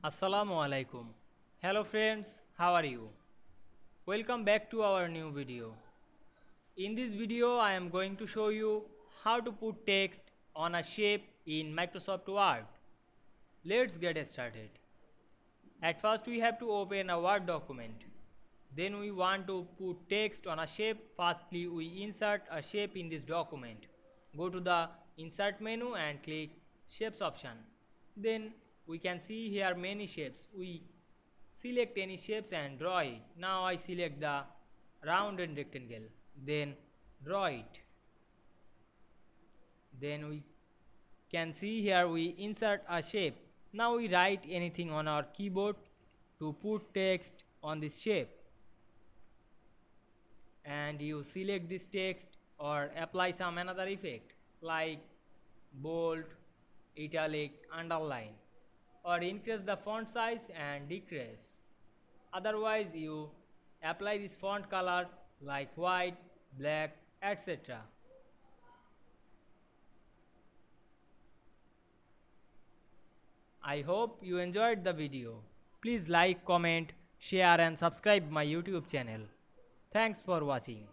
Assalamu Walaikum. Hello friends, how are you? Welcome back to our new video. In this video, I am going to show you how to put text on a shape in Microsoft Word. Let's get started. At first, we have to open a Word document. Then we want to put text on a shape. Firstly, we insert a shape in this document. Go to the Insert menu and click Shapes option. Then we can see here many shapes. We select any shapes and draw it. Now I select the round and rectangle. Then draw it. Then we can see here we insert a shape. Now we write anything on our keyboard to put text on this shape. And you select this text or apply some another effect like bold, italic, underline, or increase the font size and decrease. Otherwise you apply this font color like white, black, etc. I hope you enjoyed the video. Please like, comment, share and subscribe my YouTube channel. Thanks for watching.